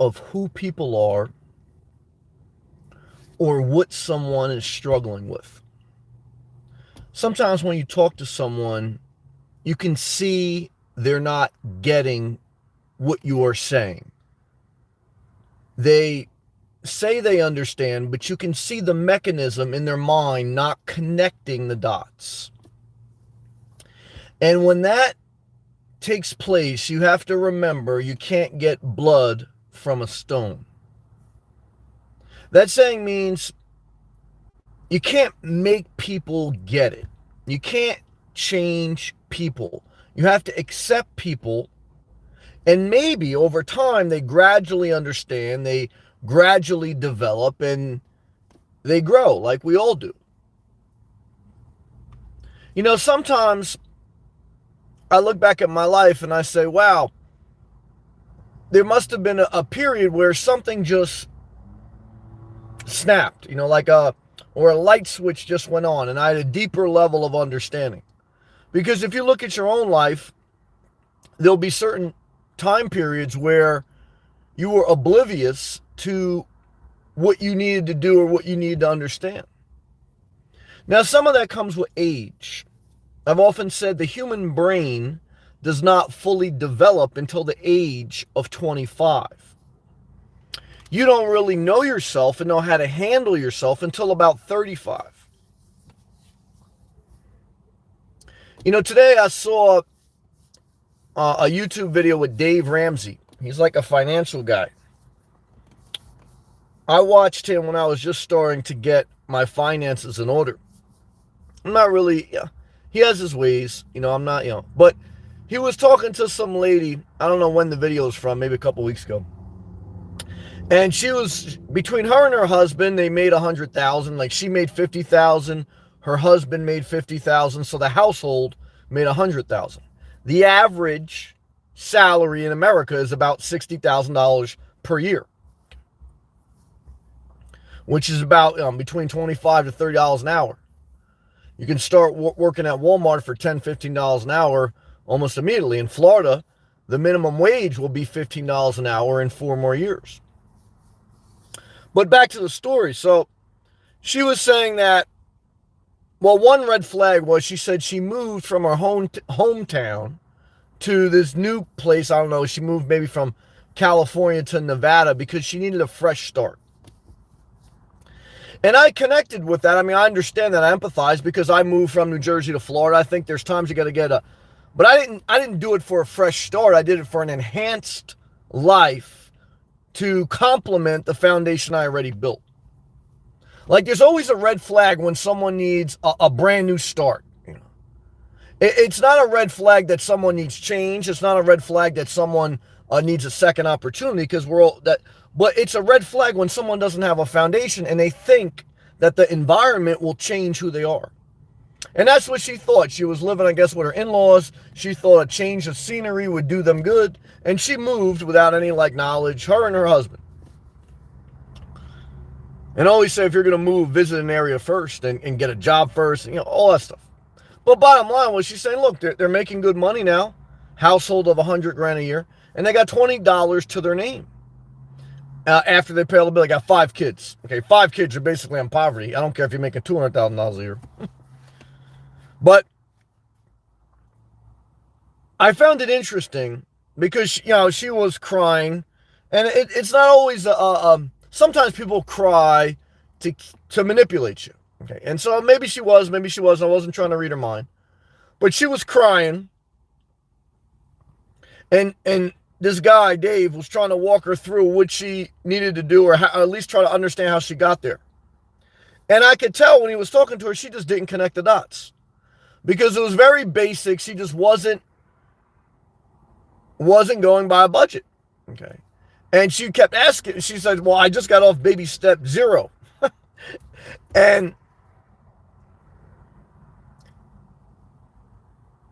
of who people are or what someone is struggling with. Sometimes when you talk to someone, you can see they're not getting what you are saying. They say they understand, but you can see the mechanism in their mind not connecting the dots. And when that takes place, you have to remember you can't get blood from a stone. That saying means you can't make people get it. You can't change people. You have to accept people, and maybe over time they gradually understand, they gradually develop, and they grow like we all do. You know, sometimes I look back at my life and I say, wow, there must have been a period where something just snapped, or a light switch just went on, and I had a deeper level of understanding. Because if you look at your own life, there'll be certain time periods where you were oblivious to what you needed to do or what you needed to understand. Now, some of that comes with age. I've often said the human brain does not fully develop until the age of 25. You don't really know yourself and know how to handle yourself until about 35. You know, today I saw a YouTube video with Dave Ramsey. He's like a financial guy. I watched him when I was just starting to get my finances in order. I'm not really, he has his ways, I'm not, but he was talking to some lady. I don't know when the video is from, maybe a couple weeks ago. And she was, between her and her husband, they made 100,000. Like, she made 50,000, her husband made 50,000, so the household made 100,000. The average salary in America is about $60,000 per year, which is about between $25 to $30 an hour. You can start working at Walmart for $10, $15 an hour almost immediately. In Florida, the minimum wage will be $15 an hour in 4 more years. But back to the story. So she was saying that, well, one red flag was she said she moved from her hometown to this new place. I don't know. She moved maybe from California to Nevada because she needed a fresh start. And I connected with that. I mean, I understand that. I empathize because I moved from New Jersey to Florida. I think there's times you got to get but I didn't do it for a fresh start. I did it for an enhanced life to complement the foundation I already built. Like, there's always a red flag when someone needs a brand new start. It's not a red flag that someone needs change. It's not a red flag that someone needs a second opportunity, because but it's a red flag when someone doesn't have a foundation and they think that the environment will change who they are. And that's what she thought. She was living, I guess, with her in-laws. She thought a change of scenery would do them good. And she moved without any knowledge, her and her husband. And I always say, if you're going to move, visit an area first and get a job first, all that stuff. But bottom line was, she's saying, look, they're making good money now, household of $100,000 a year, and they got $20 to their name. After they pay all the bill, they got 5 kids. Okay, 5 kids are basically in poverty. I don't care if you're making $200,000 a year. But I found it interesting because, she was crying, and it's not always, sometimes people cry to manipulate you. Okay, and so maybe she was, maybe she wasn't. I wasn't trying to read her mind. But she was crying, and this guy, Dave, was trying to walk her through what she needed to do, or at least try to understand how she got there. And I could tell when he was talking to her, she just didn't connect the dots. Because it was very basic. She just wasn't going by a budget. Okay. And she kept asking. She said, well, I just got off baby step 0. And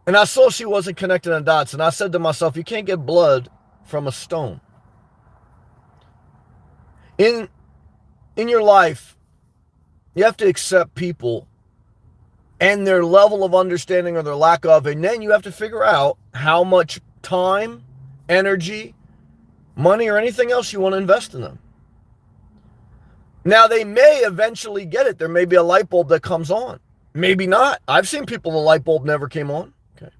I saw she wasn't connecting the dots. And I said to myself, you can't get blood from a stone. In your life, you have to accept people and their level of understanding or their lack of, and then you have to figure out how much time, energy, money or anything else you want to invest in them. Now, they may eventually get it. There may be a light bulb that comes on. Maybe not. I've seen people the light bulb never came on. Okay.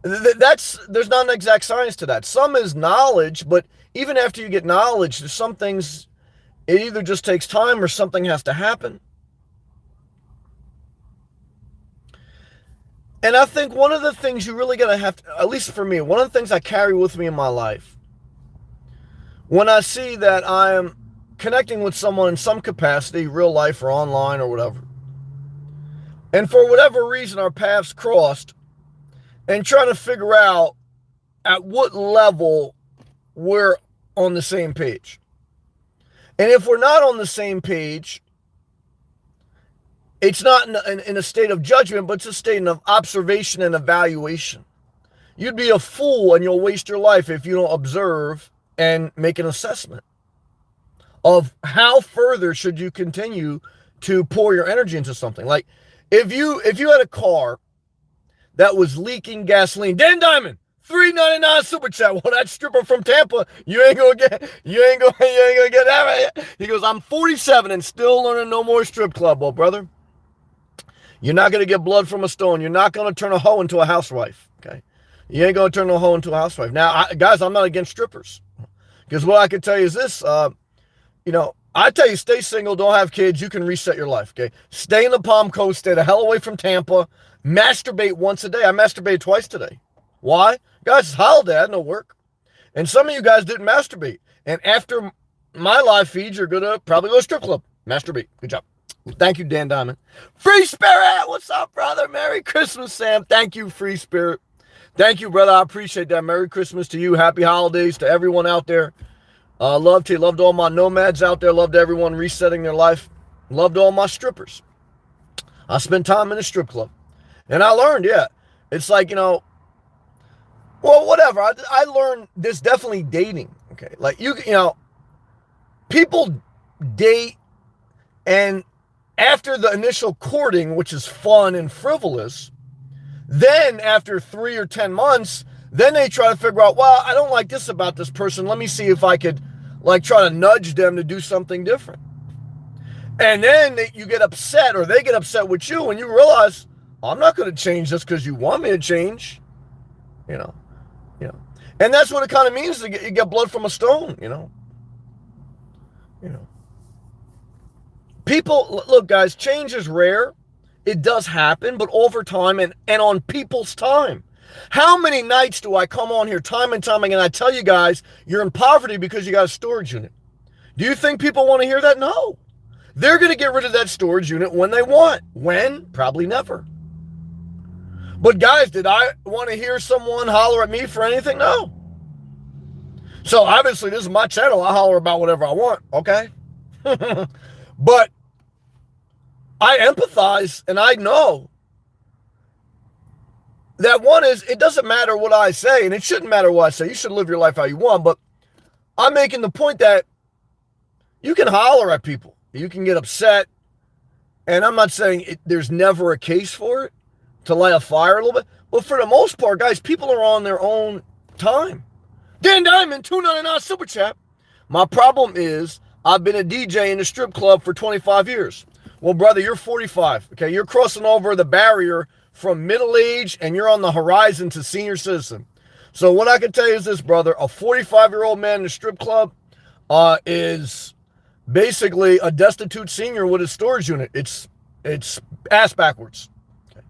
There's not an exact science to that. Some is knowledge, but even after you get knowledge, there's some things, it either just takes time or something has to happen. And I think one of the things you really got to have to, at least for me, one of the things I carry with me in my life, when I see that I am connecting with someone in some capacity, real life or online or whatever, and for whatever reason our paths crossed, and trying to figure out at what level we're on the same page. And if we're not on the same page, it's not in a state of judgment, but it's a state of observation and evaluation. You'd be a fool and you'll waste your life if you don't observe and make an assessment of how further should you continue to pour your energy into something. Like if you had a car that was leaking gasoline, Dan Diamond, $3.99 super chat. Well, that stripper from Tampa, you ain't gonna get that right. He goes, I'm 47 and still learning no more strip club. Well, brother, you're not gonna get blood from a stone. You're not gonna turn a hoe into a housewife. Okay, you ain't gonna turn a hoe into a housewife. Now, guys, I'm not against strippers, because what I can tell you is this. I tell you, stay single, don't have kids. You can reset your life. Okay, stay in the Palm Coast, stay the hell away from Tampa. Masturbate once a day. I masturbated twice today. Why? Guys, it's holiday. I had no work. And some of you guys didn't masturbate. And after my live feed, you're going to probably go to a strip club. Masturbate. Good job. Thank you, Dan Diamond. Free Spirit. What's up, brother? Merry Christmas, Sam. Thank you, Free Spirit. Thank you, brother. I appreciate that. Merry Christmas to you. Happy holidays to everyone out there. Love to you. Love to all my nomads out there. Love to everyone resetting their life. Love to all my strippers. I spent time in a strip club. And I learned, it's like, well, whatever. I learned this definitely dating. Okay. Like people date, and after the initial courting, which is fun and frivolous, then after 3 or 10 months, then they try to figure out, well, I don't like this about this person. Let me see if I could try to nudge them to do something different. And then you get upset, or they get upset with you, and you realize, I'm not going to change just because you want me to change, And that's what it kind of means to get blood from a stone, People, look, guys, change is rare. It does happen, but over time and on people's time. How many nights do I come on here time and time again? I tell you guys, you're in poverty because you got a storage unit. Do you think people want to hear that? No. They're going to get rid of that storage unit when they want. When? Probably never. But guys, did I want to hear someone holler at me for anything? No. So obviously this is my channel. I holler about whatever I want, okay? But I empathize, and I know that one is, it doesn't matter what I say, and it shouldn't matter what I say. You should live your life how you want, but I'm making the point that you can holler at people. You can get upset, and I'm not saying there's never a case for it to light a fire a little bit, but for the most part, guys, people are on their own time. Dan Diamond, $2.99 super chat. My problem is I've been a DJ in a strip club for 25 years. Well, brother, you're 45. Okay, you're crossing over the barrier from middle age, and you're on the horizon to senior citizen. So what I can tell you is this, brother: a 45-year-old man in a strip club is basically a destitute senior with a storage unit. It's ass backwards. Okay.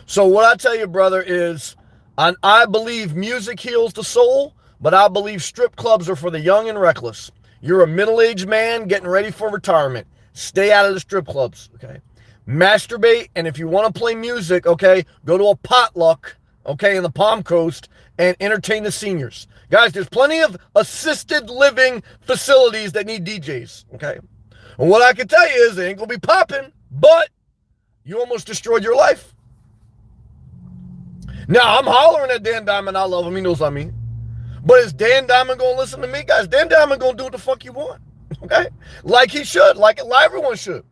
So what I tell you, brother, is I believe music heals the soul, but I believe strip clubs are for the young and reckless. You're a middle-aged man getting ready for retirement. Stay out of the strip clubs, okay? Masturbate, and if you want to play music, okay, go to a potluck, okay, in the Palm Coast and entertain the seniors. Guys, there's plenty of assisted living facilities that need DJs, okay? And what I can tell you is they ain't going to be popping, but you almost destroyed your life. Now, I'm hollering at Dan Diamond. I love him. He knows what I mean. But is Dan Diamond going to listen to me? Guys, Dan Diamond going to do what the fuck you want. Okay? Like he should. Like everyone should.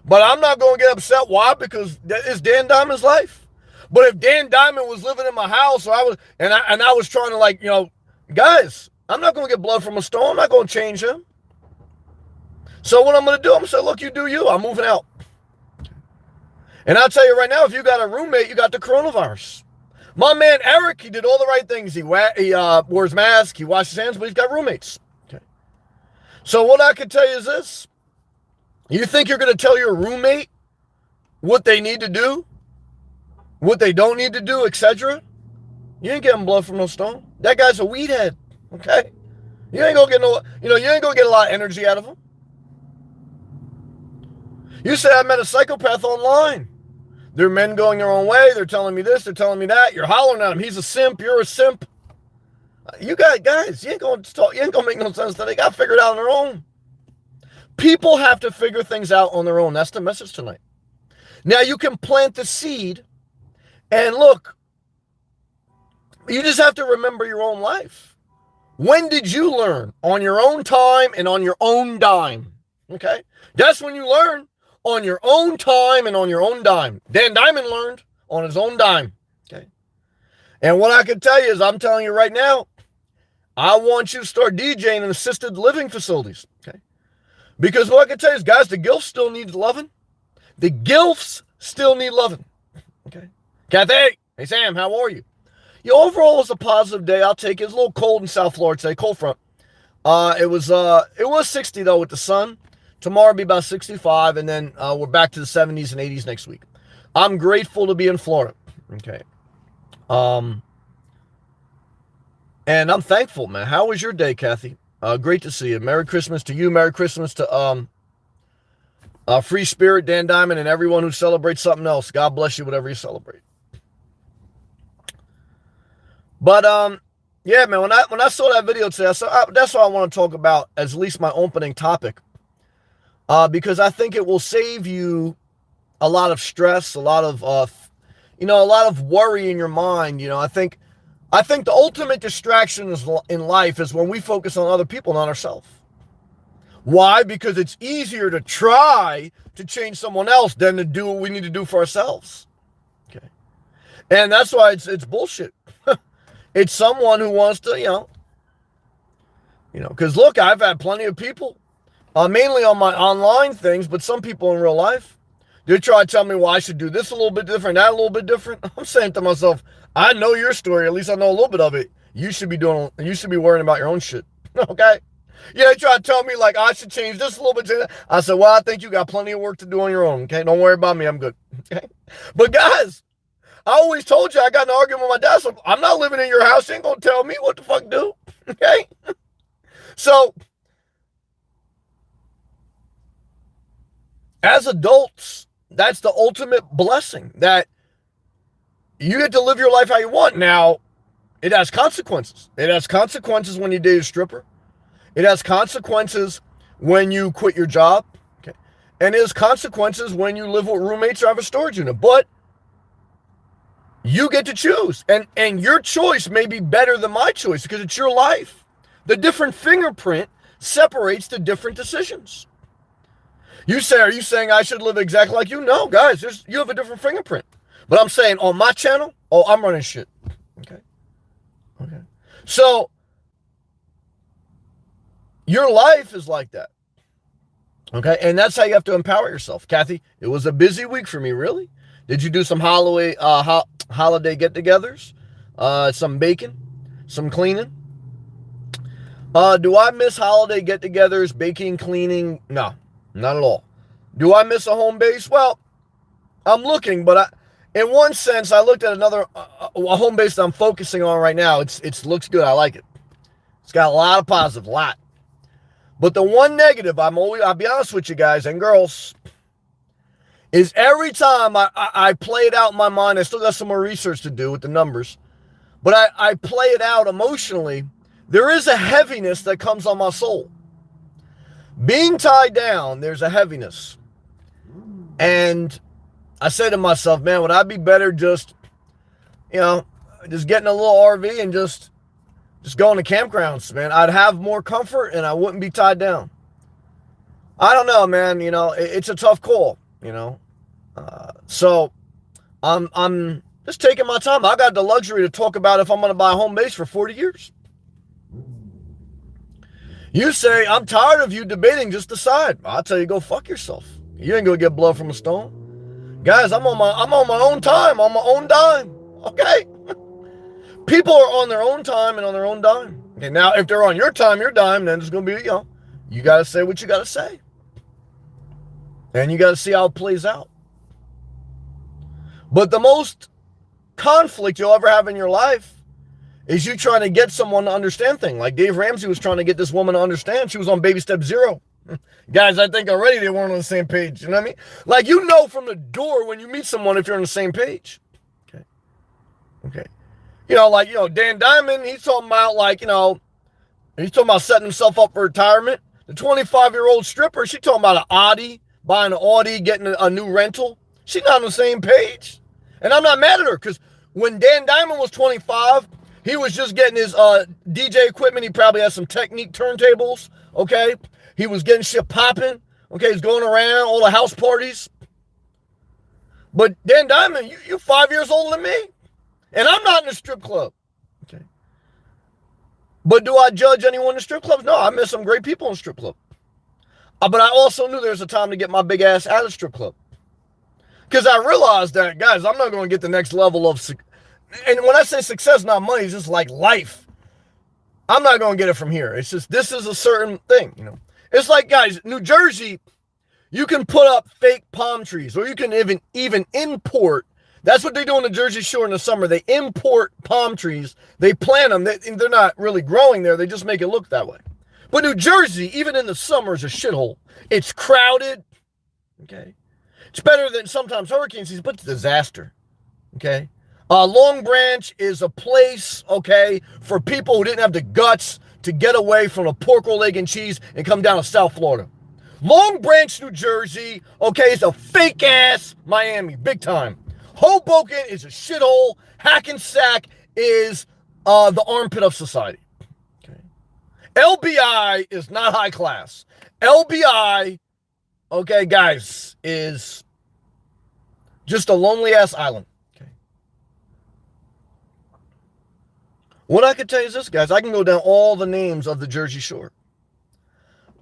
But I'm not going to get upset. Why? Because it's Dan Diamond's life. But if Dan Diamond was living in my house, or I was trying to guys, I'm not going to get blood from a stone. I'm not going to change him. So what I'm going to do, I'm going to say, look, you do you. I'm moving out. And I'll tell you right now, if you got a roommate, you got the coronavirus. My man Eric, he did all the right things. He wears masks, he washes his hands, but he's got roommates. Okay. So what I can tell you is this. You think you're going to tell your roommate what they need to do, what they don't need to do, etc.? You ain't getting blood from no stone. That guy's a weed head, okay? You ain't going to get you ain't going to get a lot of energy out of him. You say I met a psychopath online. They're men going their own way. They're telling me this. They're telling me that. You're hollering at him. He's a simp. You're a simp. You guys, you ain't going to talk. You ain't going to make no sense. They got to figure it out on their own. People have to figure things out on their own. That's the message tonight. Now, you can plant the seed. And look, you just have to remember your own life. When did you learn? On your own time and on your own dime. Okay? That's when you learn. On your own time and on your own dime. Dan Diamond learned on his own dime. Okay. And what I can tell you is, I'm telling you right now, I want you to start DJing in assisted living facilities. Okay. Because what I can tell you is, guys, the gilfs still need loving. The gilfs still need loving. Okay. Kathy, hey Sam, how are you? Yeah, overall it was a positive day. I'll take it. It's a little cold in South Florida today, cold front. It was 60 though with the sun. Tomorrow will be about 65, and then we're back to the 70s and 80s next week. I'm grateful to be in Florida. Okay. And I'm thankful, man. How was your day, Kathy? Great to see you. Merry Christmas to you. Merry Christmas to Free Spirit, Dan Diamond, and everyone who celebrates something else. God bless you, whatever you celebrate. But yeah, man. When I saw that video today, that's what I want to talk about as at least my opening topic. Because I think it will save you a lot of stress, a lot of worry in your mind. I think the ultimate distraction in life is when we focus on other people, not ourselves. Why? Because it's easier to try to change someone else than to do what we need to do for ourselves. Okay, and that's why it's bullshit. It's someone who wants to, because look, I've had plenty of people. Mainly on my online things, but some people in real life, they try to tell me, well, I should do this a little bit different, that a little bit different. I'm saying to myself, I know your story. At least I know a little bit of it. You should be worrying about your own shit. Okay? Yeah, they try to tell me, like, I should change this a little bit. I said, well, I think you got plenty of work to do on your own. Okay? Don't worry about me. I'm good. Okay? But guys, I always told you I got in an argument with my dad. So I'm not living in your house. You ain't going to tell me what the fuck to do. Okay? So, as adults, that's the ultimate blessing, that you get to live your life how you want. Now, it has consequences. It has consequences when you date a stripper. It has consequences when you quit your job. Okay. And it has consequences when you live with roommates or have a storage unit. But you get to choose. And your choice may be better than my choice because it's your life. The different fingerprint separates the different decisions. Are you saying I should live exactly like you? No, guys, you have a different fingerprint. But I'm saying on my channel, I'm running shit. Okay. So, your life is like that. Okay. And that's how you have to empower yourself. Kathy, it was a busy week for me, really. Did you do some holiday get-togethers? Some baking? Some cleaning? Do I miss holiday get-togethers, baking, cleaning? No. Not at all. Do I miss a home base? Well, I'm looking, but in one sense, I looked at another a home base that I'm focusing on right now. It looks good. I like it. It's got a lot of positive, lot. But the one negative, I'll be honest with you guys and girls, is every time I play it out in my mind, I still got some more research to do with the numbers, but I play it out emotionally, there is a heaviness that comes on my soul. Being tied down, there's a heaviness. And I said to myself, man, would I be better just getting a little RV and just going to campgrounds, man? I'd have more comfort and I wouldn't be tied down. I don't know, man. It's a tough call, So I'm just taking my time. I got the luxury to talk about if I'm going to buy a home base for 40 years. You say, I'm tired of you debating, just decide. I'll tell you, go fuck yourself. You ain't gonna get blood from a stone. Guys, I'm on my own time, on my own dime. Okay? People are on their own time and on their own dime. Okay, now if they're on your time, your dime, then it's gonna be, you gotta say what you gotta say. And you gotta see how it plays out. But the most conflict you'll ever have in your life is you trying to get someone to understand things. Like Dave Ramsey was trying to get this woman to understand. She was on baby step 0. Guys, I think already they weren't on the same page. You know what I mean? Like, from the door when you meet someone if you're on the same page. Okay. Dan Diamond, he's talking about, he's talking about setting himself up for retirement. The 25-year-old stripper, she talking about an Audi, buying an Audi, getting a new rental. She's not on the same page. And I'm not mad at her, because when Dan Diamond was 25, he was just getting his DJ equipment. He probably had some Technique turntables, okay? He was getting shit popping, okay? He's going around all the house parties. But Dan Diamond, you're 5 years older than me. And I'm not in a strip club, okay? But do I judge anyone in strip clubs? No, I met some great people in strip club. But I also knew there was a time to get my big ass out of strip club. Because I realized that, guys, I'm not going to get the next level of, and when I say success, not money, it's just like life. I'm not going to get it from here. It's just, this is a certain thing, It's like, guys, New Jersey, you can put up fake palm trees, or you can even import. That's what they do on the Jersey Shore in the summer. They import palm trees. They plant them. They're not really growing there. They just make it look that way. But New Jersey, even in the summer, is a shithole. It's crowded. Okay. It's better than sometimes hurricane season, but it's a disaster. Okay. Long Branch is a place, okay, for people who didn't have the guts to get away from a pork roll, egg, and cheese and come down to South Florida. Long Branch, New Jersey, okay, is a fake-ass Miami, big time. Hoboken is a shithole. Hackensack is the armpit of society. Okay. LBI is not high class. LBI, okay, guys, is just a lonely-ass island. Okay. What I could tell you is this, guys. I can go down all the names of the Jersey Shore.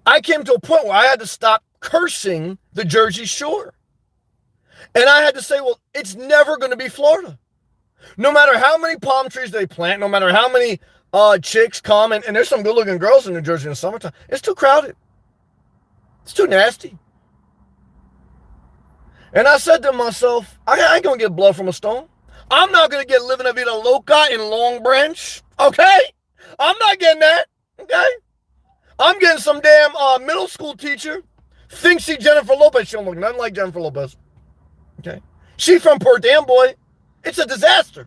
I came to a point where I had to stop cursing the Jersey Shore. And I had to say, well, it's never going to be Florida. No matter how many palm trees they plant, no matter how many chicks come, and there's some good-looking girls in New Jersey in the summertime, it's too crowded. It's too nasty. And I said to myself, I ain't going to get blood from a stone. I'm not going to get living a vida loca in Long Branch, okay? I'm not getting that, okay? I'm getting some damn middle school teacher, thinks she Jennifer Lopez. She don't look nothing like Jennifer Lopez. Okay. She from Port Amboy. It's a disaster.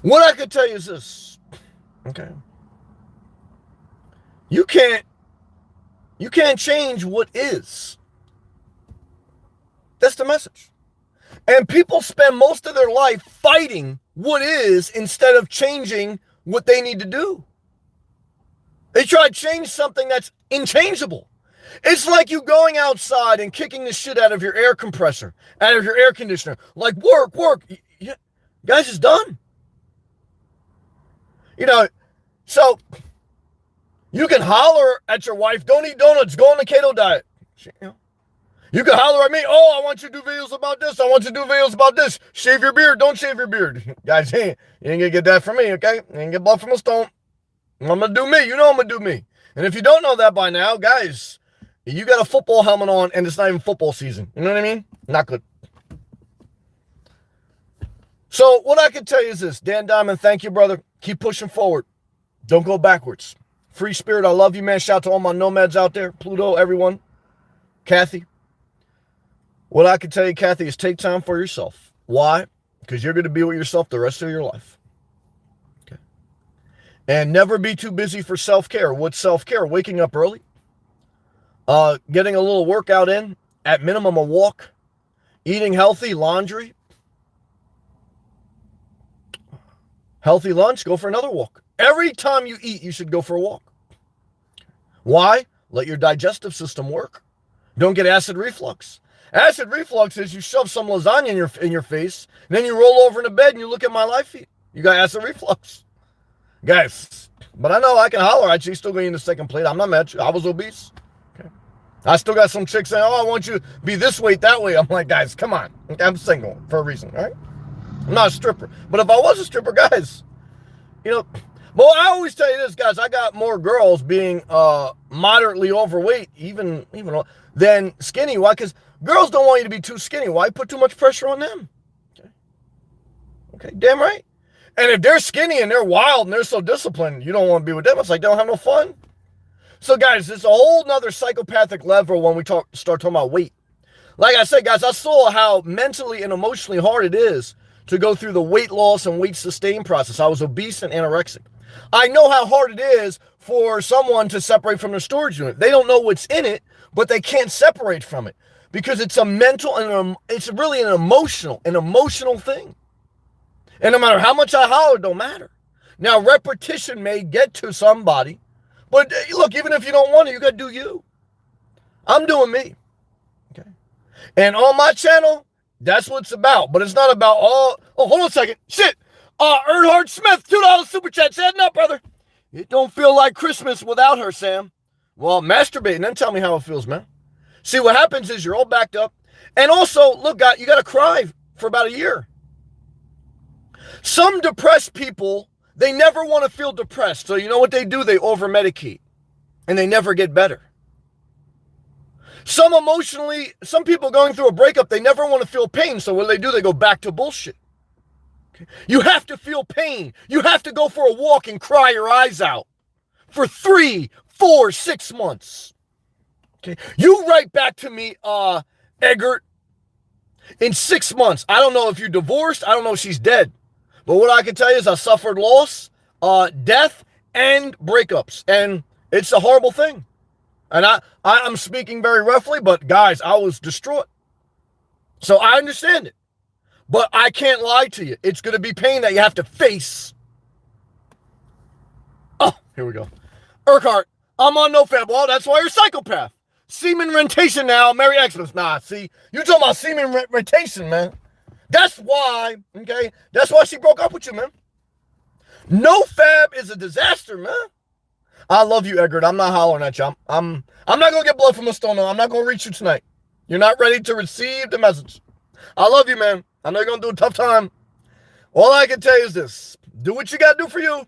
What I could tell you is this. Okay. You can't change what is. That's the message. And people spend most of their life fighting what is instead of changing what they need to do. They try to change something that's inchangeable. It's like you going outside and kicking the shit out of your air compressor, out of your air conditioner. Like, work. Yeah, guys, it's done. So you can holler at your wife, don't eat donuts, go on the keto diet. You can holler at me, I want you to do videos about this. I want you to do videos about this. Shave your beard, don't shave your beard. Guys, you ain't gonna get that from me, okay? You ain't get blood from a stone. I'm gonna do me. I'm gonna do me. And if you don't know that by now, guys, you got a football helmet on and it's not even football season. You know what I mean? Not good. So what I can tell you is this. Dan Diamond, thank you, brother. Keep pushing forward. Don't go backwards. Free spirit, I love you, man. Shout out to all my nomads out there. Pluto, everyone. Kathy. What I can tell you, Kathy, is take time for yourself. Why? Because you're going to be with yourself the rest of your life. Okay. And never be too busy for self-care. What's self-care? Waking up early. Getting a little workout in. At minimum, a walk. Eating healthy, laundry. Healthy lunch, go for another walk. Every time you eat, you should go for a walk. Why? Let your digestive system work. Don't get acid reflux. Acid reflux is you shove some lasagna in your face, and then you roll over in the bed and you look at my live feed. You got acid reflux. Guys, but I know I can holler at you. Still going in the second plate. I'm not mad at you. I was obese. Okay. I still got some chicks saying, oh, I want you to be this weight, that way. I'm like, guys, come on. Okay, I'm single for a reason, all right? I'm not a stripper. But if I was a stripper, guys, you know, well, I always tell you this, guys, I got more girls being moderately overweight, even than skinny. Why? Because girls don't want you to be too skinny. Why put too much pressure on them? Okay, damn right. And if they're skinny and they're wild and they're so disciplined, you don't want to be with them. It's like they don't have no fun. So, guys, it's a whole nother psychopathic level when we start talking about weight. Like I said, guys, I saw how mentally and emotionally hard it is to go through the weight loss and weight sustain process. I was obese and anorexic. I know how hard it is for someone to separate from their storage unit. They don't know what's in it, but they can't separate from it because it's a mental and it's really an emotional thing. And no matter how much I holler, it don't matter. Now, repetition may get to somebody, but look, even if you don't want it, you got to do you. I'm doing me. Okay. And on my channel, that's what it's about. But it's not about all. Oh, hold on a second. Shit. Earnhardt Smith, $2 super chat. Setting up, brother. It don't feel like Christmas without her, Sam. Well, masturbate and then tell me how it feels, man. See, what happens is you're all backed up. And also, look, guy, you got to cry for about a year. Some depressed people, they never want to feel depressed. So you know what they do? They over-medicate. And they never get better. Some people going through a breakup, they never want to feel pain. So what do? They go back to bullshit. Okay? You have to feel pain. You have to go for a walk and cry your eyes out for 3, 4, 6 months. Okay? You write back to me, Eggert, in 6 months. I don't know if you're divorced. I don't know if she's dead. But what I can tell you is I suffered loss, death, and breakups. And it's a horrible thing. And I'm speaking very roughly, but guys, I was distraught. So I understand it. But I can't lie to you. It's going to be pain that you have to face. Oh, here we go. Urquhart, I'm on NoFap. Well, that's why you're a psychopath. Semen rentation now, Merry Xmas. Nah, see, you talking about semen rentation, man. That's why, okay? That's why she broke up with you, man. NoFap is a disaster, man. I love you, Eggert. I'm not hollering at you. I'm not going to get blood from a stone. No. I'm not going to reach you tonight. You're not ready to receive the message. I love you, man. I know you're going to do a tough time. All I can tell you is this. Do what you got to do for you.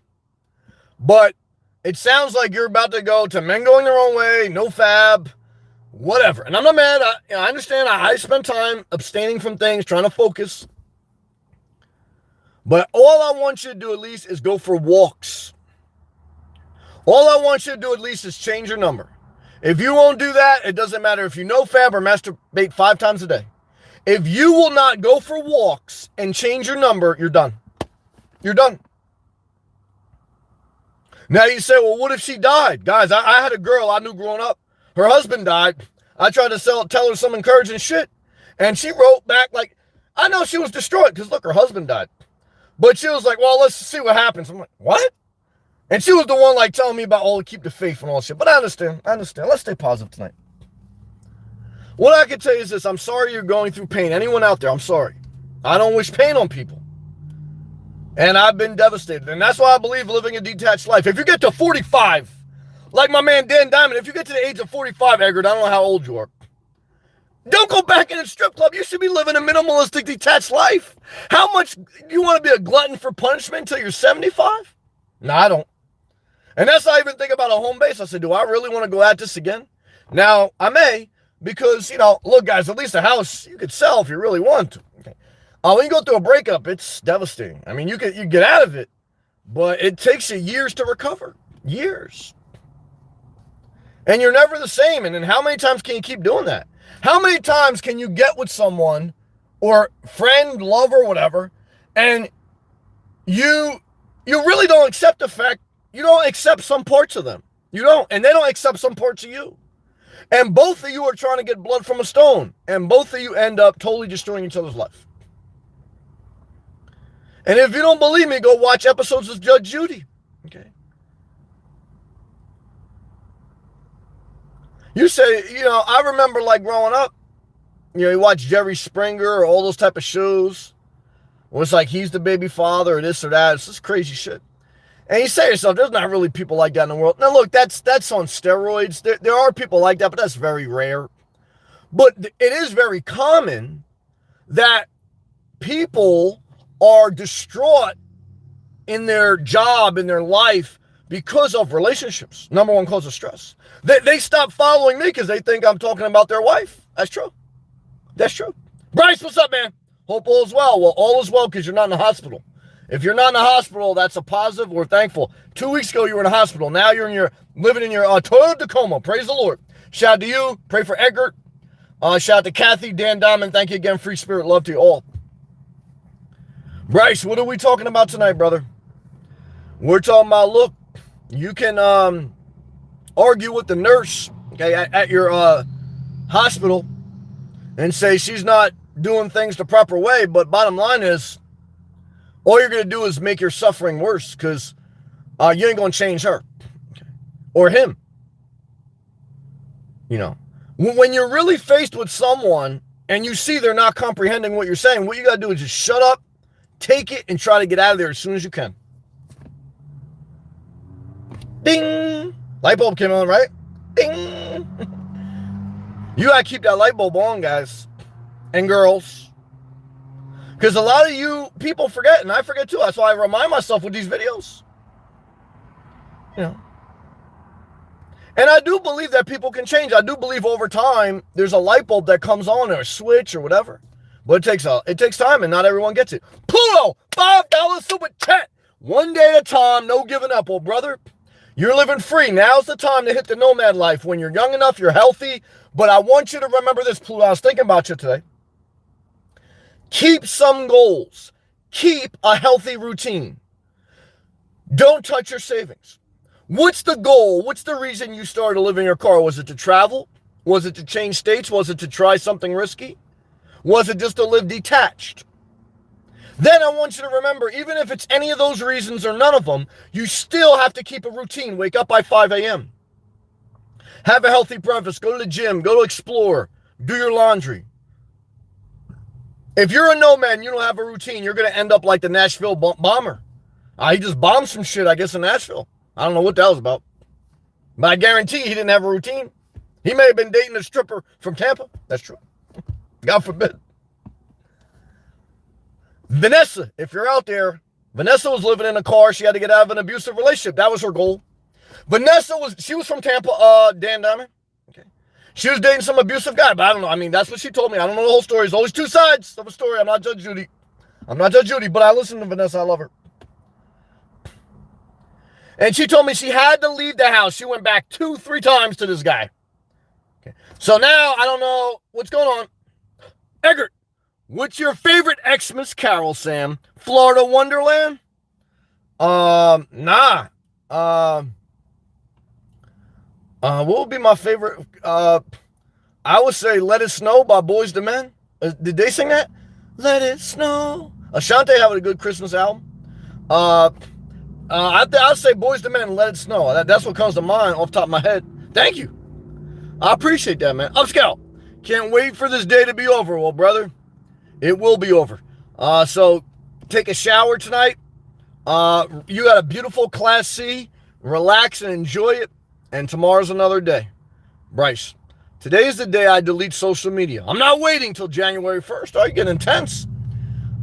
But it sounds like you're about to go to men going their own way, NoFap, whatever. And I'm not mad. I understand. I spend time abstaining from things, trying to focus. But all I want you to do at least is go for walks. All I want you to do at least is change your number. If you won't do that, it doesn't matter if you NoFap or masturbate 5 times a day. If you will not go for walks and change your number, you're done. You're done. Now you say, well, what if she died? Guys, I had a girl I knew growing up. Her husband died. I tried to tell her some encouraging shit. And she wrote back like, I know she was destroyed because, look, her husband died. But she was like, well, let's see what happens. I'm like, what? And she was the one like telling me about, oh, keep the faith and all that shit. But I understand. Let's stay positive tonight. What I can tell you is this. I'm sorry you're going through pain. Anyone out there, I'm sorry. I don't wish pain on people. And I've been devastated. And that's why I believe living a detached life. If you get to 45, like my man Dan Diamond, if you get to the age of 45, Eggert, I don't know how old you are. Don't go back in a strip club. You should be living a minimalistic, detached life. How much do you want to be a glutton for punishment until you're 75? No, I don't. And that's how I even think about a home base. I said, do I really want to go at this again? Now, I may, because, look, guys, at least a house you could sell if you really want to. Okay. When you go through a breakup, it's devastating. I mean, you get out of it, but it takes you years to recover. Years. And you're never the same. And then how many times can you keep doing that? How many times can you get with someone or friend, lover, whatever, and you really don't accept the fact, you don't accept some parts of them. You don't. And they don't accept some parts of you. And both of you are trying to get blood from a stone. And both of you end up totally destroying each other's life. And if you don't believe me, go watch episodes of Judge Judy. Okay. You say, I remember like growing up, you watch Jerry Springer or all those type of shows. Where it's like he's the baby father or this or that. It's just crazy shit. And you say to yourself, there's not really people like that in the world. Now, look, that's on steroids. There are people like that, but that's very rare. But it is very common that people are distraught in their job, in their life, because of relationships. Number one cause of stress. They stop following me because they think I'm talking about their wife. That's true. That's true. Bryce, what's up, man? Hope all is well. Well, all is well because you're not in the hospital. If you're not in the hospital, that's a positive. We're thankful. 2 weeks ago, you were in the hospital. Now you're living in your Toyota Tacoma. Praise the Lord. Shout out to you. Pray for Edgar. Shout out to Kathy, Dan Diamond. Thank you again. Free spirit. Love to you all. Bryce, what are we talking about tonight, brother? We're talking about, look, you can argue with the nurse, okay, at your hospital and say she's not doing things the proper way, but bottom line is, all you're going to do is make your suffering worse because you ain't going to change her or him. You know, when you're really faced with someone and you see they're not comprehending what you're saying, what you got to do is just shut up, take it, and try to get out of there as soon as you can. Ding! Light bulb came on, right? Ding! You got to keep that light bulb on, guys and girls. Because a lot of you people forget, and I forget too. That's why I remind myself with these videos. You know. And I do believe that people can change. I do believe over time, there's a light bulb that comes on or a switch or whatever. But it takes time, and not everyone gets it. Pluto, $5 super chat. One day at a time, no giving up, old brother. You're living free. Now's the time to hit the nomad life. When you're young enough, you're healthy. But I want you to remember this, Pluto. I was thinking about you today. Keep some goals. Keep a healthy routine. Don't touch your savings. What's the goal? What's the reason you started living in your car? Was it to travel? Was it to change states? Was it to try something risky? Was it just to live detached? Then I want you to remember, even if it's any of those reasons or none of them, you still have to keep a routine. Wake up by 5 a.m. Have a healthy breakfast. Go to the gym. Go to explore. Do your laundry. If you're a nomad and you don't have a routine, you're going to end up like the Nashville bomber. He just bombed some shit, I guess, in Nashville. I don't know what that was about. But I guarantee he didn't have a routine. He may have been dating a stripper from Tampa. That's true. God forbid. Vanessa, if you're out there, Vanessa was living in a car. She had to get out of an abusive relationship. That was her goal. Vanessa was from Tampa, Dan Diamond. Okay. She was dating some abusive guy, but I don't know. I mean, that's what she told me. I don't know the whole story. There's always two sides of a story. I'm not Judge Judy, but I listen to Vanessa. I love her. And she told me she had to leave the house. She went back 2-3 times to this guy. Okay. So now, I don't know what's going on. Eggert, what's your favorite Xmas carol, Sam? Florida Wonderland? Nah. What would be my favorite? I would say Let It Snow by Boyz II Men. Did they sing that? Let It Snow. Ashanti have a good Christmas album. I'd say Boyz II Men and Let It Snow. That's what comes to mind off the top of my head. Thank you. I appreciate that, man. Upscale. Can't wait for this day to be over. Well, brother, it will be over. So take a shower tonight. You got a beautiful Class C. Relax and enjoy it. And tomorrow's another day. Bryce, today is the day I delete social media. I'm not waiting till January 1st. I get intense.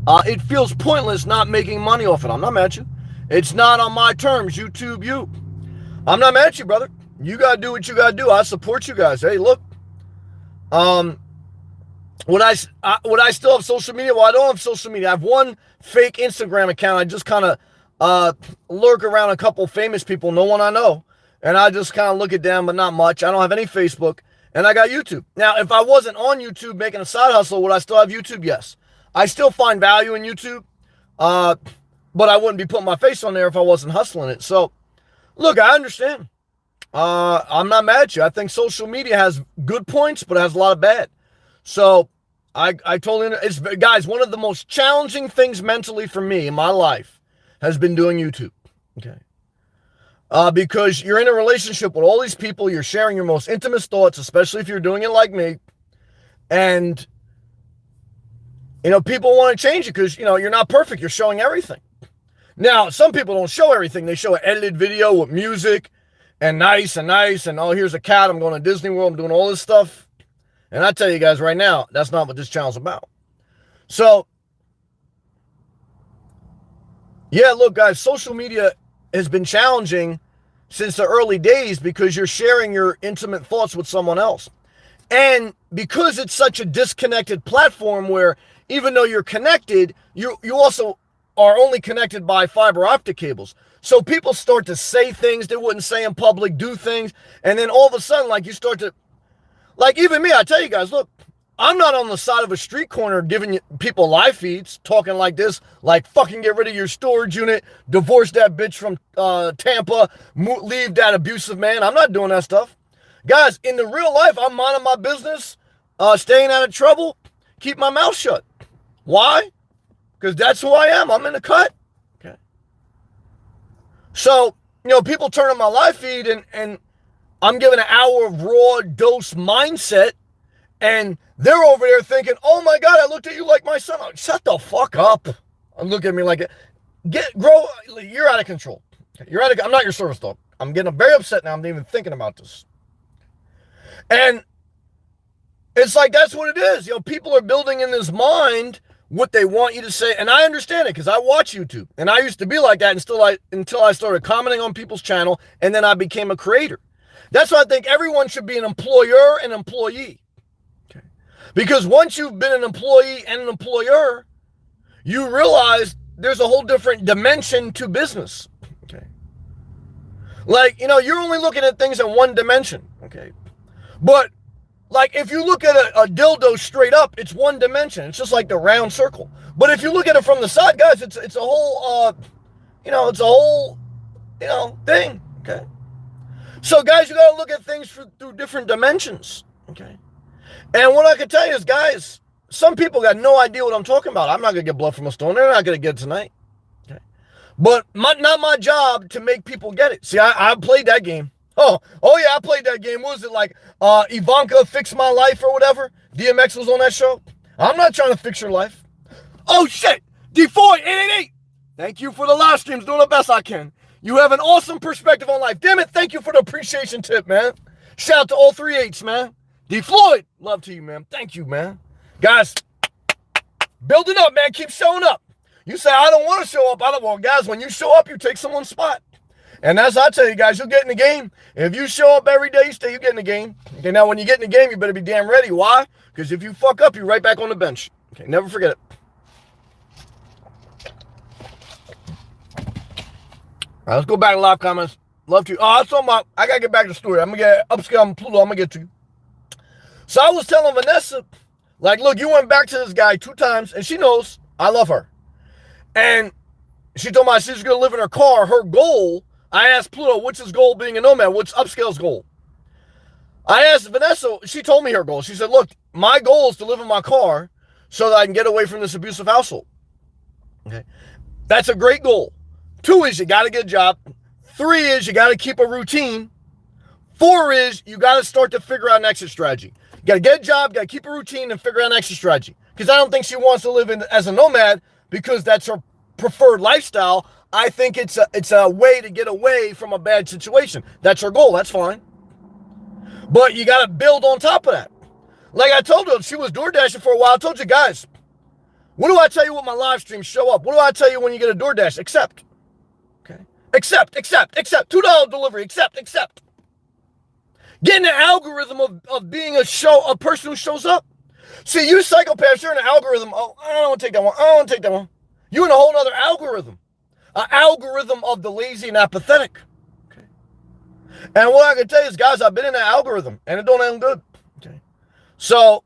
It feels pointless not making money off it. I'm not mad at you. It's not on my terms. YouTube, you. I'm not mad at you, brother. You got to do what you got to do. I support you guys. Hey, look. Would I still have social media? Well, I don't have social media. I have one fake Instagram account. I just kind of lurk around a couple famous people, no one I know. And I just kind of look at them, but not much. I don't have any Facebook. And I got YouTube. Now, if I wasn't on YouTube making a side hustle, would I still have YouTube? Yes. I still find value in YouTube. But I wouldn't be putting my face on there if I wasn't hustling it. So, look, I understand. I'm not mad at you. I think social media has good points, but it has a lot of bad. So, I totally, guys, one of the most challenging things mentally for me in my life has been doing YouTube. Okay. Because you're in a relationship with all these people, you're sharing your most intimate thoughts, especially if you're doing it like me. And, people want to change it because, you're not perfect. You're showing everything. Now, some people don't show everything. They show an edited video with music and nice, and oh, here's a cat. I'm going to Disney World. I'm doing all this stuff. And I tell you guys right now, that's not what this channel's about. So, yeah, look, guys, social media has been challenging since the early days because you're sharing your intimate thoughts with someone else. And because it's such a disconnected platform where even though you're connected, you also are only connected by fiber optic cables. So people start to say things they wouldn't say in public, do things, and then all of a sudden, like, you start to, like, even me, I tell you guys, look, I'm not on the side of a street corner giving people live feeds, talking like this, like, fucking get rid of your storage unit, divorce that bitch from Tampa, leave that abusive man. I'm not doing that stuff. Guys, in the real life, I'm minding my business, staying out of trouble, keep my mouth shut. Why? Because that's who I am. I'm in the cut. Okay. So, people turn on my live feed and I'm giving an hour of raw dose mindset, and they're over there thinking, oh my God, I looked at you like my son. Shut the fuck up. Look at me like, you're out of control. I'm not your service dog. I'm getting very upset now. I'm not even thinking about this. And it's like, that's what it is. People are building in this mind what they want you to say. And I understand it because I watch YouTube. And I used to be like that until I started commenting on people's channel, and then I became a creator. That's why I think everyone should be an employer and employee. Okay. Because once you've been an employee and an employer, you realize there's a whole different dimension to business. Okay. Like, you're only looking at things in one dimension. Okay. But, like, if you look at a dildo straight up, it's one dimension. It's just like the round circle. But if you look at it from the side, guys, it's a whole, it's a whole, thing. Okay. So, guys, you got to look at things through different dimensions. Okay. And what I can tell you is, guys, some people got no idea what I'm talking about. I'm not going to get blood from a stone. They're not going to get it tonight. Okay. But not my job to make people get it. See, I played that game. Oh yeah, I played that game. What was it, like Ivanka Fix My Life or whatever? DMX was on that show. I'm not trying to fix your life. Oh shit, D4 888. Thank you for the live streams. Doing the best I can. You have an awesome perspective on life. Damn it, thank you for the appreciation tip, man. Shout out to all 3 8s, man. D Floyd, love to you, man. Thank you, man. Guys, build it up, man. Keep showing up. You say, I don't want to show up. Well, guys, when you show up, you take someone's spot. And as I tell you guys, you'll get in the game. If you show up every day, you get in the game. Okay, now when you get in the game, you better be damn ready. Why? Because if you fuck up, you're right back on the bench. Okay, never forget it. All right, let's go back to live comments. Love to. Oh, that's talking about, I got to get back to the story. I'm going to get upscale on Pluto. I'm going to get to you. So I was telling Vanessa, like, look, you went back to this guy 2 times, and she knows I love her. And she told me she's going to live in her car. Her goal, I asked Pluto, what's his goal being a nomad? What's Upscale's goal? I asked Vanessa, she told me her goal. She said, look, my goal is to live in my car so that I can get away from this abusive household. Okay. That's a great goal. 2 is you got to get a job. 3 is you got to keep a routine. 4 is you got to start to figure out an exit strategy. You got to get a job, got to keep a routine, and figure out an exit strategy. Because I don't think she wants to live as a nomad because that's her preferred lifestyle. I think it's a way to get away from a bad situation. That's her goal. That's fine. But you got to build on top of that. Like I told her, she was door dashing for a while. I told you guys, what do I tell you when my live streams show up? What do I tell you when you get a DoorDash? Accept. Okay. Accept. $2 delivery. Accept. Get in the algorithm of being a person who shows up. See, you psychopaths, you're in an algorithm. Oh, I don't want to take that one. You're in a whole other algorithm. An algorithm of the lazy and apathetic. Okay. And what I can tell you is, guys, I've been in that algorithm, and it don't end good. Okay. So,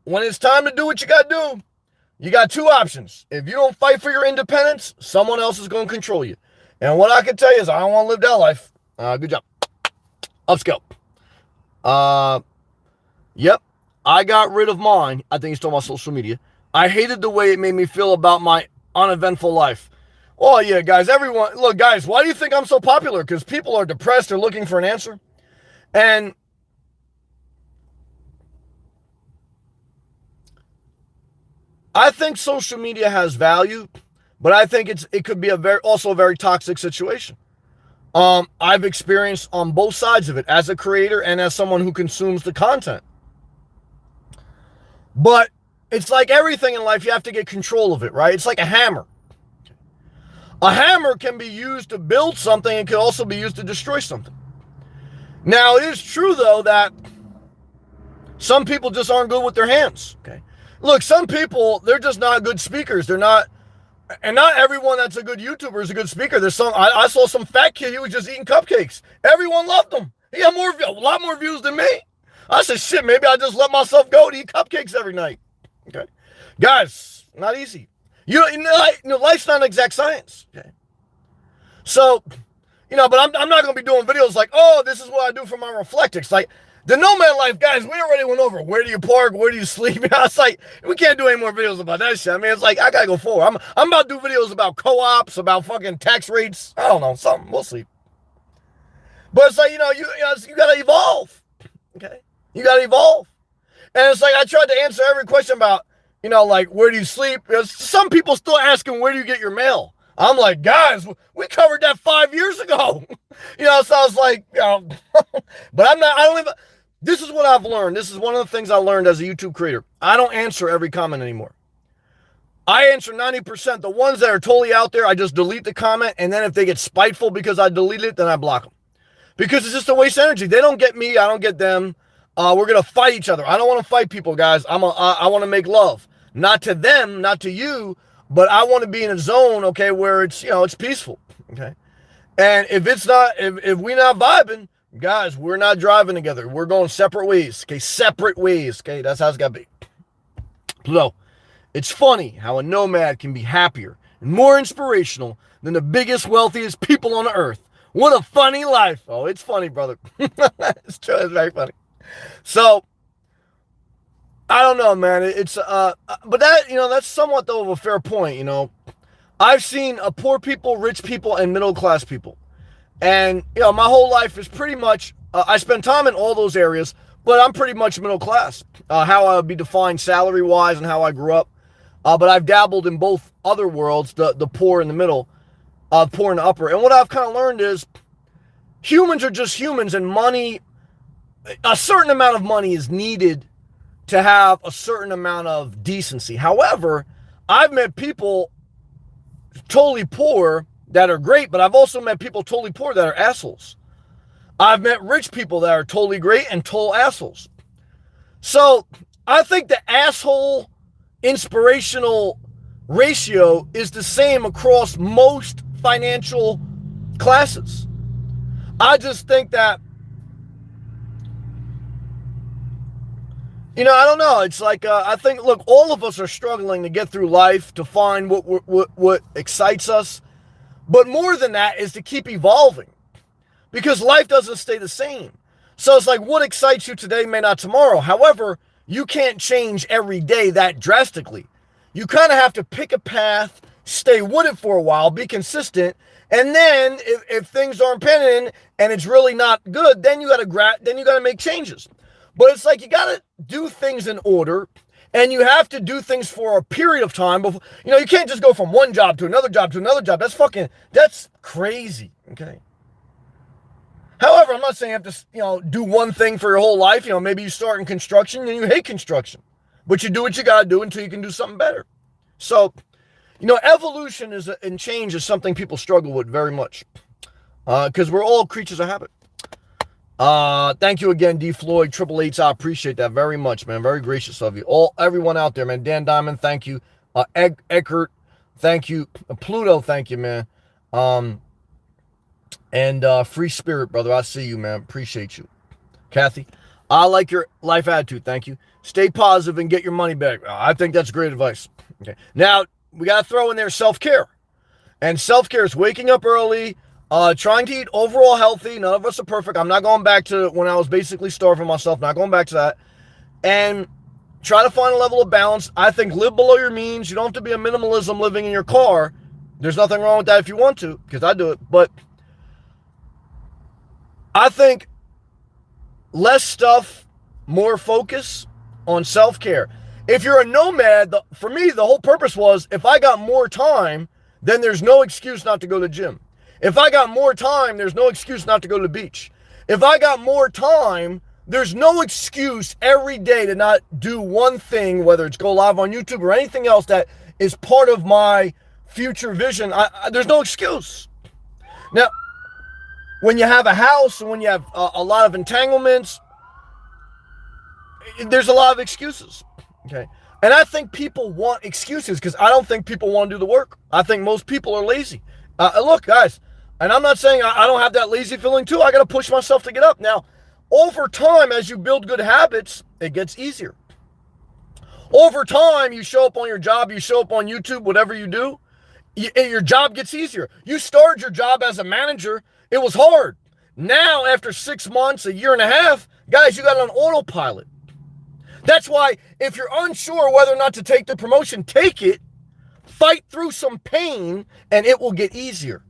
when it's time to do what you got to do, you got 2 options. If you don't fight for your independence, someone else is going to control you. And what I can tell you is I don't want to live that life. Good job. Upscale. Yep. I got rid of mine. I think he's talking about social media. I hated the way it made me feel about my uneventful life. Oh, yeah, guys, everyone. Look, guys, why do you think I'm so popular? Because people are depressed. They're looking for an answer. And I think social media has value But I think it could be also a very toxic situation. I've experienced on both sides of it as a creator and as someone who consumes the content. But it's like everything in life, you have to get control of it, right? It's like a hammer. A hammer can be used to build something and can also be used to destroy something. Now, it is true, though, that some people just aren't good with their hands. Okay. Look, some people, they're just not good speakers. They're not, and not everyone that's a good YouTuber is a good speaker. There's some, I saw some fat kid, he was just eating cupcakes. Everyone loved him. He had a lot more views than me. I said, shit, maybe I just let myself go to eat cupcakes every night. Okay. Guys, not easy. You know, life's not an exact science. Okay. So, but I'm not going to be doing videos like, oh, this is what I do for my reflectix. Like, the nomad life, guys, we already went over. Where do you park? Where do you sleep? It's like, we can't do any more videos about that shit. I mean, it's like, I got to go forward. I'm about to do videos about co-ops, about fucking tax rates. I don't know, something. We'll see. But it's like, you got to evolve. Okay? You got to evolve. And it's like, I tried to answer every question about, like, where do you sleep? Some people still asking, where do you get your mail? I'm like, guys, we covered that 5 years ago. So I was like, but I don't even, this is what I've learned. This is one of the things I learned as a YouTube creator. I don't answer every comment anymore. I answer 90%. The ones that are totally out there, I just delete the comment. And then if they get spiteful because I deleted it, then I block them. Because it's just a waste of energy. They don't get me. I don't get them. We're going to fight each other. I don't want to fight people, guys. I want to make love. Not to them, not to you, but I want to be in a zone, okay, where it's, it's peaceful, okay? And if it's not, if we're not vibing, guys, we're not driving together. We're going separate ways, okay? Separate ways, okay? That's how it's got to be. So, it's funny how a nomad can be happier and more inspirational than the biggest, wealthiest people on the earth. What a funny life. Oh, it's funny, brother. It's true. It's very funny. So, I don't know, man. It's but that, that's somewhat though of a fair point. I've seen poor people, rich people, and middle class people, and my whole life is pretty much I spend time in all those areas, but I'm pretty much middle class. How I would be defined salary wise and how I grew up, but I've dabbled in both other worlds, the poor and the middle, poor and the upper. And what I've kind of learned is humans are just humans, and money, a certain amount of money is needed to have a certain amount of decency. However, I've met people totally poor that are great, but I've also met people totally poor that are assholes. I've met rich people that are totally great and total assholes. So I think the asshole inspirational ratio is the same across most financial classes. I just think that, I don't know. It's like, I think, look, all of us are struggling to get through life, to find what excites us. But more than that is to keep evolving, because life doesn't stay the same. So it's like, what excites you today may not tomorrow. However, you can't change every day that drastically. You kind of have to pick a path, stay with it for a while, be consistent. And then if things aren't panning and it's really not good, then you got to make changes. But it's like, you got to do things in order, and you have to do things for a period of time before, you can't just go from one job to another job to another job. That's crazy. Okay. However, I'm not saying you have to, do one thing for your whole life. Maybe you start in construction and you hate construction, but you do what you got to do until you can do something better. So, evolution and change is something people struggle with very much, because we're all creatures of habit. Thank you again, D Floyd, 888. I appreciate that very much, man. Very gracious of you. Everyone out there, man. Dan Diamond, thank you. Eckert, thank you. Pluto, thank you, man. And Free Spirit, brother. I see you, man. Appreciate you. Kathy, I like your life attitude. Thank you. Stay positive and get your money back. I think that's great advice. Okay. Now, we got to throw in there self-care. And self-care is waking up early, trying to eat overall healthy. None of us are perfect. I'm not going back to when I was basically starving myself. Not going back to that. And try to find a level of balance. I think live below your means. You don't have to be a minimalism living in your car. There's nothing wrong with that if you want to, because I do it. But I think less stuff, more focus on self-care. If you're a nomad, for me, the whole purpose was, if I got more time, then there's no excuse not to go to the gym. If I got more time, there's no excuse not to go to the beach. If I got more time, there's no excuse every day to not do one thing, whether it's go live on YouTube or anything else that is part of my future vision. There's no excuse. Now, when you have a house and when you have a lot of entanglements, there's a lot of excuses, okay? And I think people want excuses because I don't think people want to do the work. I think most people are lazy. Look, guys, and I'm not saying I don't have that lazy feeling too. I got to push myself to get up. Now, over time, as you build good habits, it gets easier. Over time, you show up on your job, you show up on YouTube, whatever you do, your job gets easier. You started your job as a manager, it was hard. Now, after 6 months, a year and a half, guys, you got on autopilot. That's why if you're unsure whether or not to take the promotion, take it, fight through some pain, and it will get easier.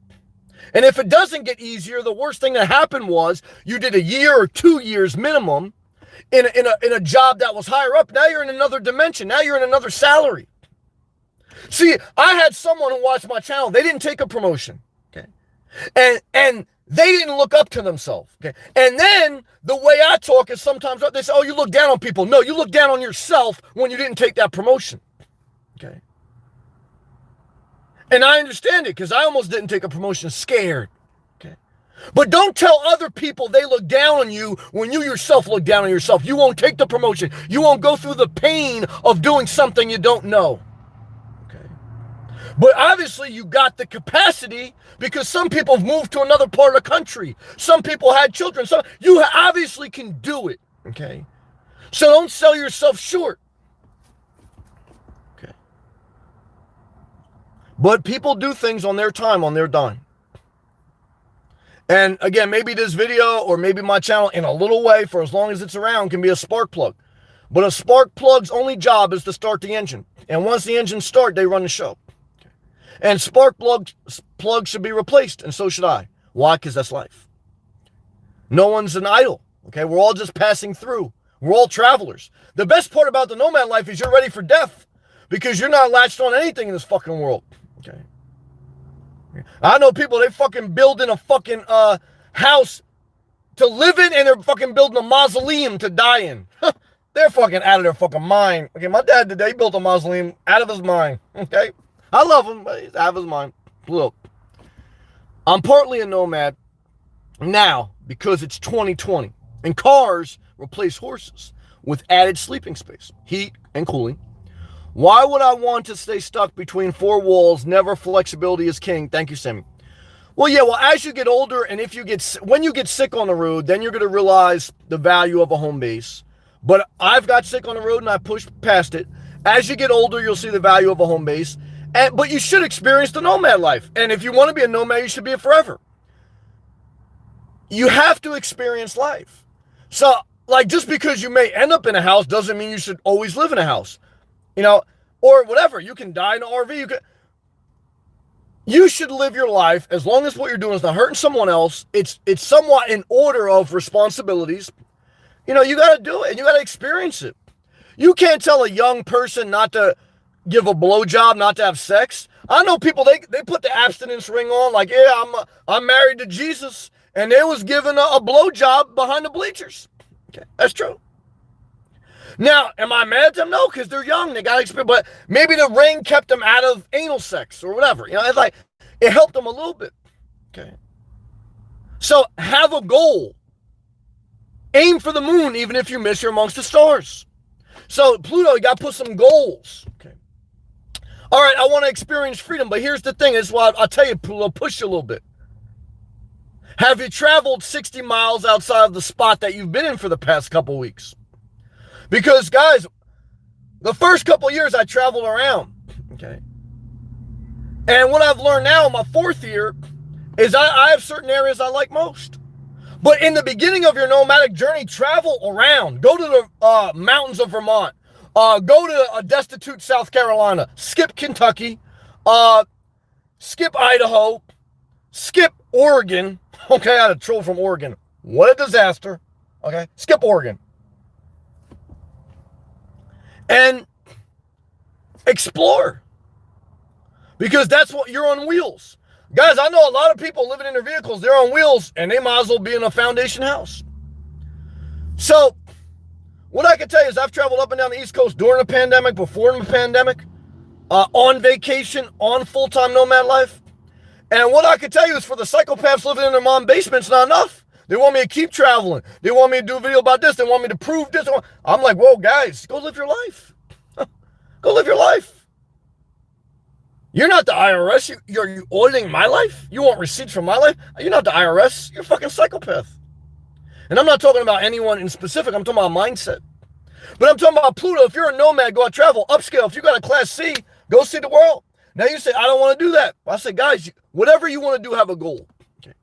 And if it doesn't get easier, the worst thing that happened was you did a year or 2 years minimum in a job that was higher up. Now you're in another dimension. Now you're in another salary. See, I had someone who watched my channel. They didn't take a promotion, okay? And they didn't look up to themselves, okay? And then the way I talk is sometimes they say, oh, you look down on people. No, you look down on yourself when you didn't take that promotion, okay? And I understand it because I almost didn't take a promotion scared, okay? But don't tell other people they look down on you when you yourself look down on yourself. You won't take the promotion. You won't go through the pain of doing something you don't know. But obviously you got the capacity because some people have moved to another part of the country. Some people had children. So you obviously can do it, okay? So don't sell yourself short, okay? But people do things on their time, on their dime. And again, maybe this video or maybe my channel in a little way for as long as it's around can be a spark plug. But a spark plug's only job is to start the engine. And once the engine starts, they run the show. And spark plugs should be replaced, and so should I. Why? Because that's life. No one's an idol, okay? We're all just passing through. We're all travelers. The best part about the nomad life is you're ready for death because you're not latched on anything in this fucking world, okay? I know people, they fucking building a fucking house to live in, and they're fucking building a mausoleum to die in. They're fucking out of their fucking mind. Okay, my dad today built a mausoleum out of his mind, okay? I love him, but he's out of his mind. Look, I'm partly a nomad now because it's 2020 and cars replace horses with added sleeping space, heat, and cooling. Why would I want to stay stuck between four walls? Never flexibility is king. Thank you, Sammy. Well, yeah, well, as you get older and when you get sick on the road, then you're going to realize the value of a home base. But I've got sick on the road and I pushed past it. As you get older, you'll see the value of a home base. But you should experience the nomad life. And if you want to be a nomad, you should be it forever. You have to experience life. So, like, just because you may end up in a house doesn't mean you should always live in a house. You know, or whatever. You can die in an RV. You should live your life as long as what you're doing is not hurting someone else. It's somewhat in order of responsibilities. You know, you got to do it and you got to experience it. You can't tell a young person not to give a blowjob, not to have sex. I know people, they put the abstinence ring on like, yeah, I'm married to Jesus, and they was given a blowjob behind the bleachers. Okay, that's true. Now, am I mad at them? No, because they're young, they got experience, but maybe the ring kept them out of anal sex or whatever. You know, it's like, it helped them a little bit. Okay. So have a goal. Aim for the moon, even if you miss, you're amongst the stars. So Pluto, you got to put some goals. Okay. All right, I want to experience freedom, but here's the thing. That's why I'll tell you, I'll push you a little bit. Have you traveled 60 miles outside of the spot that you've been in for the past couple weeks? Because, guys, the first couple years I traveled around, okay? And what I've learned now in my fourth year is I have certain areas I like most. But in the beginning of your nomadic journey, travel around. Go to the mountains of Vermont. Go to destitute South Carolina, skip Kentucky, skip Idaho, skip Oregon. Okay, I had a troll from Oregon. What a disaster. Okay, skip Oregon. And explore. Because that's what you're on wheels. Guys, I know a lot of people living in their vehicles, they're on wheels, and they might as well be in a foundation house. So, what I can tell you is I've traveled up and down the East Coast during the pandemic, before the pandemic, on vacation, on full-time nomad life. And what I can tell you is for the psychopaths living in their mom's basement, it's not enough. They want me to keep traveling. They want me to do a video about this. They want me to prove this. I'm like, whoa, guys, go live your life. Go live your life. You're not the IRS. You're auditing my life? You want receipts from my life? You're not the IRS. You're a fucking psychopath. And I'm not talking about anyone in specific. I'm talking about mindset. But I'm talking about Pluto. If you're a nomad, go out travel, upscale. If you got a class C, go see the world. Now you say, I don't want to do that. I say, guys, whatever you want to do, have a goal. Okay.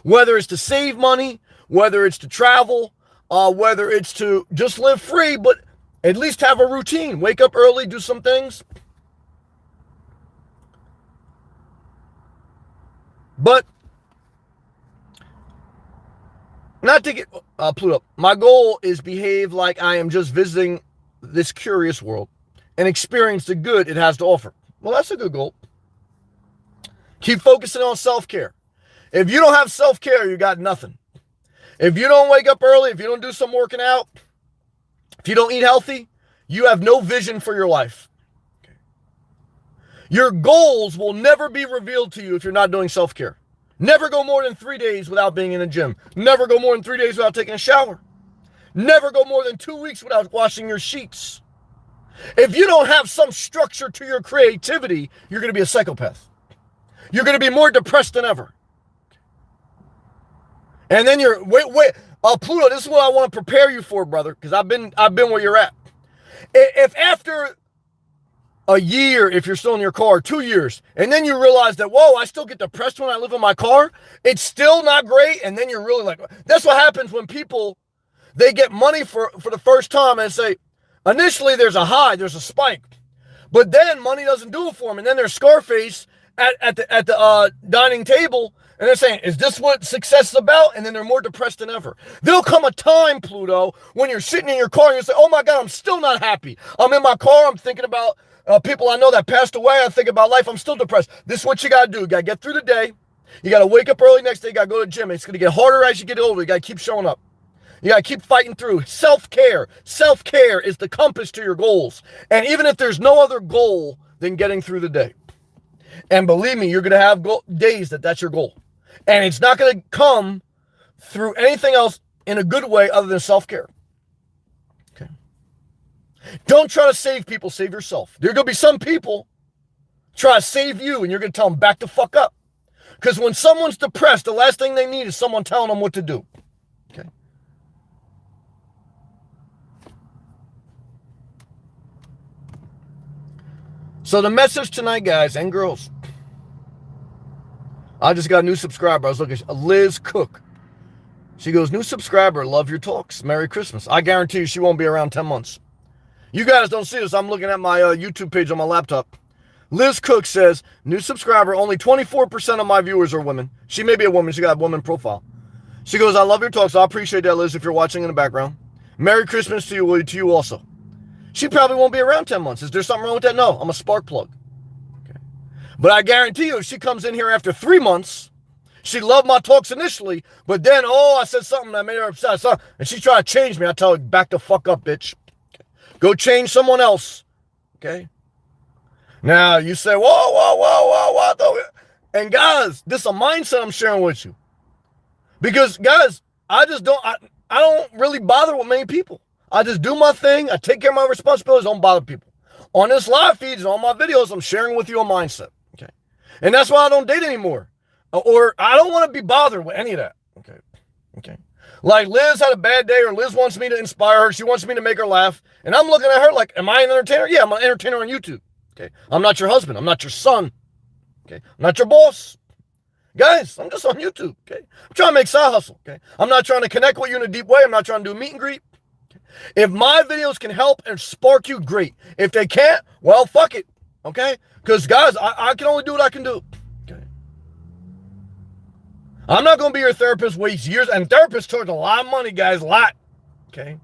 Whether it's to save money, whether it's to travel, whether it's to just live free, but at least have a routine. Wake up early, do some things. But not to get Pluto. My goal is behave like I am just visiting this curious world and experience the good it has to offer. Well, that's a good goal. Keep focusing on self-care. If you don't have self-care, you got nothing. If you don't wake up early, if you don't do some working out, if you don't eat healthy, you have no vision for your life. Your goals will never be revealed to you if you're not doing self-care. Never go more than 3 days without being in a gym. Never go more than 3 days without taking a shower. Never go more than 2 weeks without washing your sheets. If you don't have some structure to your creativity, you're going to be a psychopath. You're going to be more depressed than ever. And then Pluto, this is what I want to prepare you for, brother, because I've been where you're at. If after a year, if you're still in your car, 2 years, and then you realize that, whoa, I still get depressed when I live in my car, it's still not great, and then you're really like, that's what happens when people, they get money for the first time and say, initially there's a high, there's a spike, but then money doesn't do it for them, and then there's Scarface at the dining table, and they're saying, is this what success is about? And then they're more depressed than ever. There'll come a time, Pluto, when you're sitting in your car and you say, oh my God, I'm still not happy. I'm in my car, I'm thinking about people I know that passed away. I think about life. I'm still depressed. This is what you got to do. You got to get through the day. You got to wake up early next day. You got to go to the gym. It's going to get harder as you get older. You got to keep showing up. You got to keep fighting through. Self-care. Self-care is the compass to your goals. And even if there's no other goal than getting through the day. And believe me, you're going to have days that's your goal. And it's not going to come through anything else in a good way other than self-care. Don't try to save people, save yourself. There are going to be some people try to save you and you're going to tell them back the fuck up. Because when someone's depressed, the last thing they need is someone telling them what to do. Okay. So the message tonight, guys and girls, I just got a new subscriber. I was looking, Liz Cook. She goes, new subscriber, love your talks. Merry Christmas. I guarantee you she won't be around 10 months. You guys don't see this. I'm looking at my YouTube page on my laptop. Liz Cook says, new subscriber, only 24% of my viewers are women. She may be a woman. She got a woman profile. She goes, I love your talks. I appreciate that, Liz, if you're watching in the background. Merry Christmas to you also. She probably won't be around 10 months. Is there something wrong with that? No, I'm a spark plug. Okay. But I guarantee you, if she comes in here after 3 months, she loved my talks initially, but then, I said something that made her upset. And she tried to change me. I tell her, back the fuck up, bitch. Go change someone else, okay? Now, you say, whoa. And guys, this is a mindset I'm sharing with you. Because, guys, I don't really bother with many people. I just do my thing. I take care of my responsibilities. Don't bother people. On this live feed and on my videos, I'm sharing with you a mindset, okay? And that's why I don't date anymore. Or I don't want to be bothered with any of that, okay? Like Liz had a bad day or Liz wants me to inspire her. She wants me to make her laugh. And I'm looking at her like, am I an entertainer? Yeah, I'm an entertainer on YouTube. Okay. I'm not your husband. I'm not your son. Okay. I'm not your boss. Guys, I'm just on YouTube. Okay. I'm trying to make side hustle. Okay. I'm not trying to connect with you in a deep way. I'm not trying to do a meet and greet. Okay? If my videos can help and spark you, great. If they can't, well, fuck it. Okay. Because guys, I can only do what I can do. I'm not going to be your therapist, waste years. And therapists charge a lot of money, guys, a lot. Okay?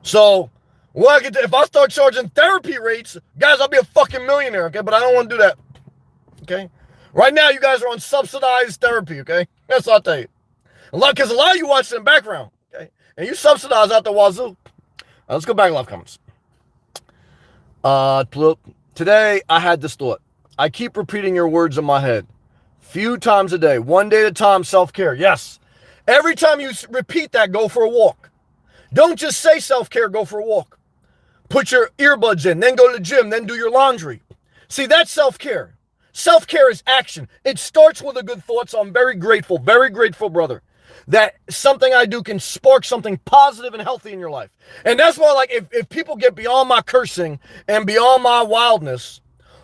So, if I start charging therapy rates, guys, I'll be a fucking millionaire, okay? But I don't want to do that. okay? Right now, you guys are on subsidized therapy, okay? That's what I'll tell you. Because a lot of you watch in the background, okay? And you subsidize out the wazoo. Let's go back to live comments. Today, I had this thought. I keep repeating your words in my head. Few times a day, one day at a time, self-care. Yes. Every time you repeat that, go for a walk. Don't just say self-care, go for a walk. Put your earbuds in, then go to the gym, then do your laundry. See, that's self-care. Self-care is action. It starts with a good thought, so I'm very grateful, brother, that something I do can spark something positive and healthy in your life. And that's why, like, if people get beyond my cursing and beyond my wildness,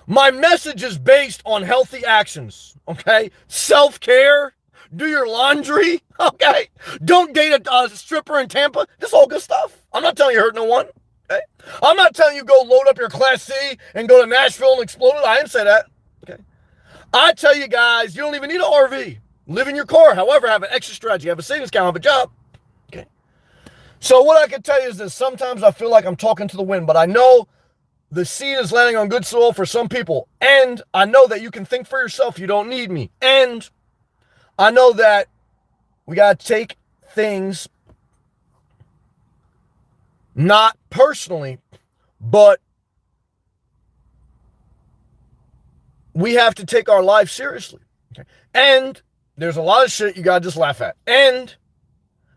my message is based on healthy actions, okay? Self-care, do your laundry, okay? Don't date a stripper in Tampa. This is all good stuff. I'm not telling you hurt no one, okay? I'm not telling you go load up your Class C and go to Nashville and explode it. I didn't say that, okay? I tell you guys, you don't even need an RV. Live in your car. However, have an exit strategy. Have a savings account. Have a job, okay? So what I can tell you is this. Sometimes I feel like I'm talking to the wind, but I know the seed is landing on good soil for some people. And I know that you can think for yourself. You don't need me. And I know that we got to take things not personally, but we have to take our life seriously. Okay? And there's a lot of shit you got to just laugh at. And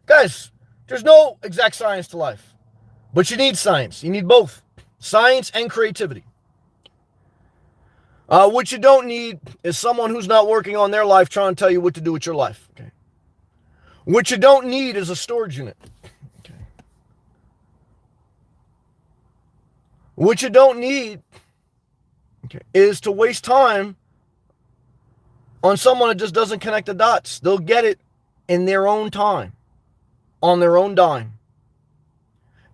guys, there's no exact science to life, but you need science. You need both. Science and creativity. What you don't need is someone who's not working on their life trying to tell you what to do with your life. Okay. What you don't need is a storage unit. Okay. What you don't need, okay, is to waste time on someone that just doesn't connect the dots. They'll get it in their own time, on their own dime.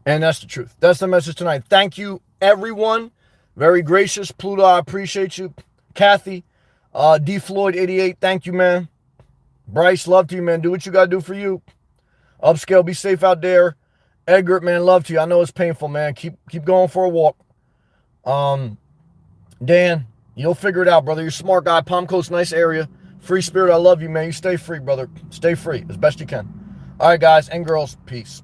And that's the truth. That's the message tonight. Thank you, everyone. Very gracious. Pluto, I appreciate you. Kathy, D. Floyd 88, thank you, man. Bryce, love to you, man. Do what you got to do for you. Upscale, be safe out there. Edgar, man, love to you. I know it's painful, man. Keep going for a walk. Dan, you'll figure it out, brother. You're a smart guy. Palm Coast, nice area. Free spirit, I love you, man. You stay free, brother. Stay free as best you can. All right, guys and girls, peace.